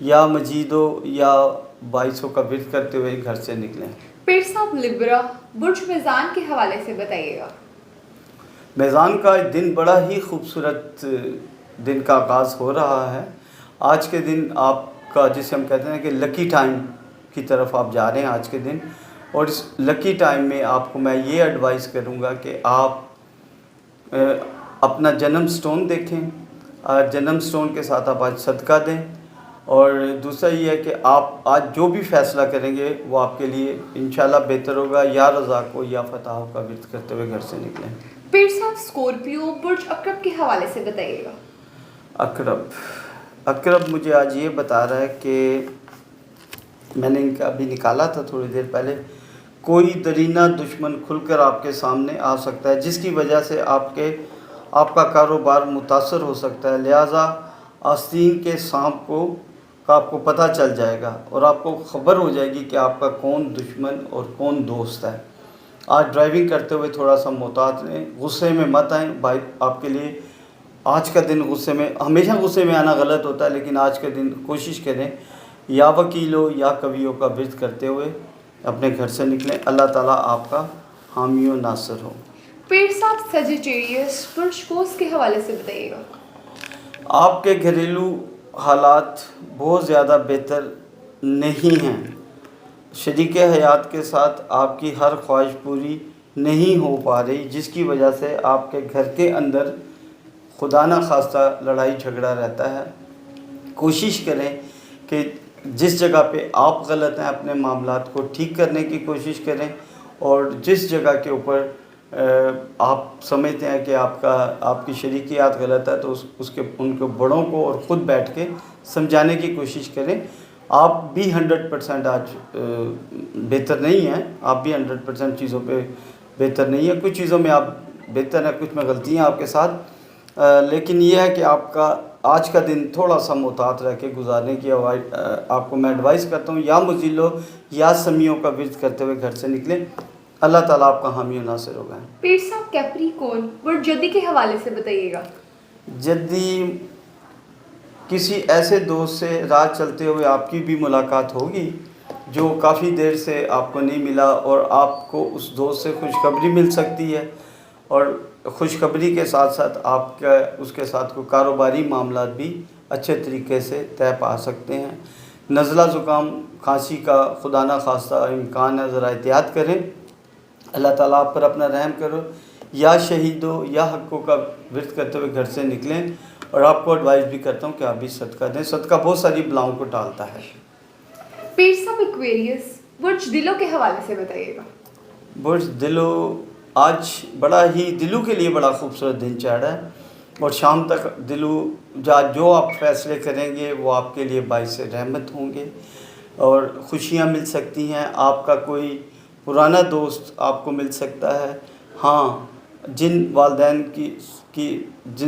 یا مجیدو یا بائیسوں کا ورد کرتے ہوئے گھر سے نکلیں۔ پیر صاحب لبرا برج میزان کے حوالے سے بتائیے گا۔ میزان کا دن بڑا ہی خوبصورت دن کا آغاز ہو رہا ہے۔ آج کے دن آپ کا جسے ہم کہتے ہیں کہ لکی ٹائم کی طرف آپ جا رہے ہیں آج کے دن، اور اس لکی ٹائم میں آپ کو میں یہ ایڈوائز کروں گا کہ آپ اپنا جنم سٹون دیکھیں، اور جنم سٹون کے ساتھ آپ آج صدقہ دیں، اور دوسرا یہ ہے کہ آپ آج جو بھی فیصلہ کریں گے وہ آپ کے لیے انشاءاللہ بہتر ہوگا۔ یا رضا کو یا فتح کا ورد کرتے ہوئے گھر سے نکلیں۔ پیر صاحب اسکورپیو برج اکرب کے حوالے سے بتائیے گا۔ اکرب مجھے آج یہ بتا رہا ہے کہ میں نے ان کا ابھی نکالا تھا تھوڑی دیر پہلے، کوئی درینہ دشمن کھل کر آپ کے سامنے آ سکتا ہے جس کی وجہ سے آپ کا کاروبار متاثر ہو سکتا ہے، لہٰذا آستین کے سانپ کا آپ کو پتہ چل جائے گا اور آپ کو خبر ہو جائے گی کہ آپ کا کون دشمن اور کون دوست ہے۔ آج ڈرائیونگ کرتے ہوئے تھوڑا سا محتاط رہیں، غصے میں مت آئیں۔ بھائی آپ کے لیے آج کا دن ہمیشہ غصے میں آنا غلط ہوتا ہے، لیکن آج کے دن کوشش کریں یا وکیلوں یا کویوں کا ورد کرتے ہوئے اپنے گھر سے نکلیں۔ اللہ تعالیٰ آپ کا حامی و ناصر ہو۔ پیر صاحب سیجیٹیریس برج قوس کے حوالے سے بتائیے گا۔ آپ کے گھریلو حالات بہت زیادہ بہتر نہیں ہیں، شریک حیات کے ساتھ آپ کی ہر خواہش پوری نہیں ہو پا رہی، جس کی وجہ سے آپ کے گھر کے اندر خدا نہ خواستہ لڑائی جھگڑا رہتا ہے۔ کوشش کریں کہ جس جگہ پہ آپ غلط ہیں اپنے معاملات کو ٹھیک کرنے کی کوشش کریں، اور جس جگہ کے اوپر آپ سمجھتے ہیں کہ آپ کی شریکیات غلط ہے تو ان کے بڑوں کو اور خود بیٹھ کے سمجھانے کی کوشش کریں۔ آپ بھی 100% آج بہتر نہیں ہیں، آپ بھی 100% چیزوں پہ بہتر نہیں ہیں، کچھ چیزوں میں آپ بہتر ہیں، کچھ میں غلطیاں آپ کے ساتھ، لیکن یہ ہے کہ آپ کا آج کا دن تھوڑا سا محتاط رہ کے گزارنے کی آپ کو میں ایڈوائز کرتا ہوں۔ یا مزلو یا سمیوں کا ورد کرتے ہوئے گھر سے نکلیں۔ اللہ تعالیٰ آپ کا حامی و ناصر ہوگا۔ پیر صاحب کیپریکون برج جدی کے حوالے سے بتائیے گا۔ جدی کسی ایسے دوست سے راہ چلتے ہوئے آپ کی بھی ملاقات ہوگی جو کافی دیر سے آپ کو نہیں ملا، اور آپ کو اس دوست سے خوشخبری مل سکتی ہے، اور خوشخبری کے ساتھ ساتھ آپ کا اس کے ساتھ کوئی کاروباری معاملات بھی اچھے طریقے سے طے پا سکتے ہیں۔ نزلہ زکام کھانسی کا خدا نہ خواستہ امکان ہے، ذرا احتیاط کریں۔ اللہ تعالیٰ آپ پر اپنا رحم کرو۔ یا شہیدوں یا حقوں کا ورد کرتے ہوئے گھر سے نکلیں، اور آپ کو ایڈوائز بھی کرتا ہوں کہ آپ بھی صدقہ دیں، صدقہ بہت ساری بلاؤں کو ٹالتا ہے۔ پیر صاحب ایکویریس برج دلوں کے حوالے سے بتائیے گا۔ برج دلو آج بڑا ہی دلوں کے لیے بڑا خوبصورت دن چڑھا ہے، اور شام تک دلو جو آپ فیصلے کریں گے وہ آپ کے لیے باعث رحمت ہوں گے، اور خوشیاں مل سکتی ہیں۔ آپ کا کوئی پرانا دوست آپ کو مل سکتا ہے، ہاں جن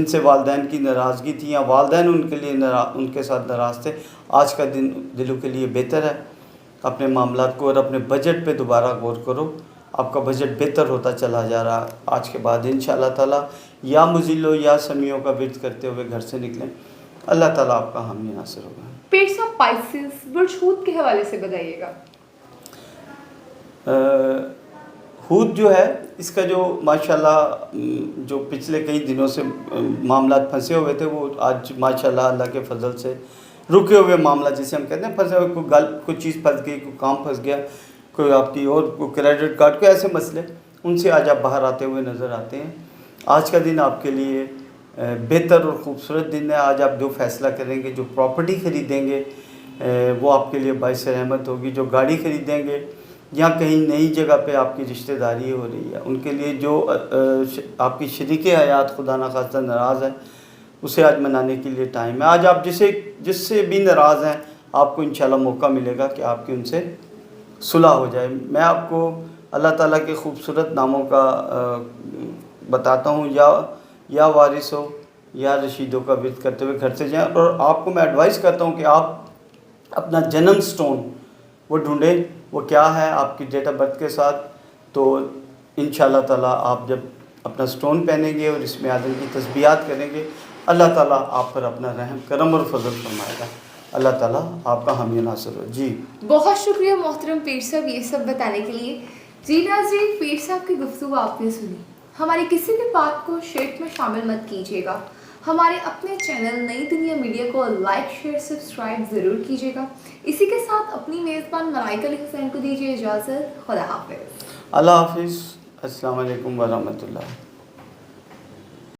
سے والدین کی ناراضگی تھی یا والدین ان کے ساتھ ناراض تھے، آج کا دن دلوں کے لیے بہتر ہے۔ اپنے معاملات کو اور اپنے بجٹ پہ دوبارہ غور کرو، آپ کا بجٹ بہتر ہوتا چلا جا رہا آج کے بعد انشاءاللہ تعالیٰ۔ یا مزلو یا سمیوں کا ورد کرتے ہوئے گھر سے نکلیں، اللہ تعالیٰ آپ کا حامی ناصر ہوگا۔ پیر صاحب پائسس برج حوت کے حوالے سے بتائیے گا۔ حوت جو ہے اس کا جو ماشاءاللہ جو پچھلے کئی دنوں سے معاملات پھنسے ہوئے تھے، وہ آج ماشاءاللہ اللہ کے فضل سے رکے ہوئے معاملہ جسے ہم کہتے ہیں پھنسے ہوئے، کوئی چیز پھنس گئی، کوئی کام پھنس گیا، کوئی آپ کی اور کوئی کریڈٹ کارڈ کے ایسے مسئلے، ان سے آج آپ باہر آتے ہوئے نظر آتے ہیں۔ آج کا دن آپ کے لیے بہتر اور خوبصورت دن ہے۔ آج آپ جو فیصلہ کریں گے، جو پراپرٹی خریدیں گے، وہ آپ کے لیے باعث رحمت ہوگی۔ جو گاڑی خریدیں گے یا کہیں نئی جگہ پہ آپ کی رشتہ داری ہو رہی ہے، ان کے لیے جو آپ کی شریک حیات خدا نہ خواستہ ناراض ہے، اسے آج منانے کے لیے ٹائم ہے۔ آج آپ جس سے بھی ناراض ہیں، آپ کو انشاءاللہ موقع ملے گا کہ آپ کی ان سے صلح ہو جائے۔ میں آپ کو اللہ تعالیٰ کے خوبصورت ناموں کا بتاتا ہوں، یا وارثو یا رشیدوں کا ورد کرتے ہوئے گھر سے جائیں، اور آپ کو میں ایڈوائز کرتا ہوں کہ آپ اپنا جنم سٹون وہ ڈھونڈیں، وہ کیا ہے آپ کی ڈیٹ آف برتھ کے ساتھ، تو انشاءاللہ تعالیٰ آپ جب اپنا سٹون پہنیں گے اور اس میں آدم کی تسبیحات کریں گے، اللہ تعالیٰ آپ پر اپنا رحم کرم اور فضل فرمائے گا۔ اللہ تعالیٰ آپ کا حامی ناصر ہو. جی بہت شکریہ محترم پیر صاحب یہ سب بتانے کے لیے. جی ناظرین، پیر صاحب کی گفتگو آپ نے سنی. ہماری کسی بھی بات کو شیئر میں شامل مت کیجیے گا. ہمارے اپنے چینل نئی دنیا میڈیا کو لائک شیئر سبسکرائب ضرور کیجیے گا. اسی کے ساتھ اپنی میزبان ملائکہ علی حسین کو دیجیے اجازت. خدا حافظ. اللہ حافظ. السلام علیکم ورحمۃ اللہ.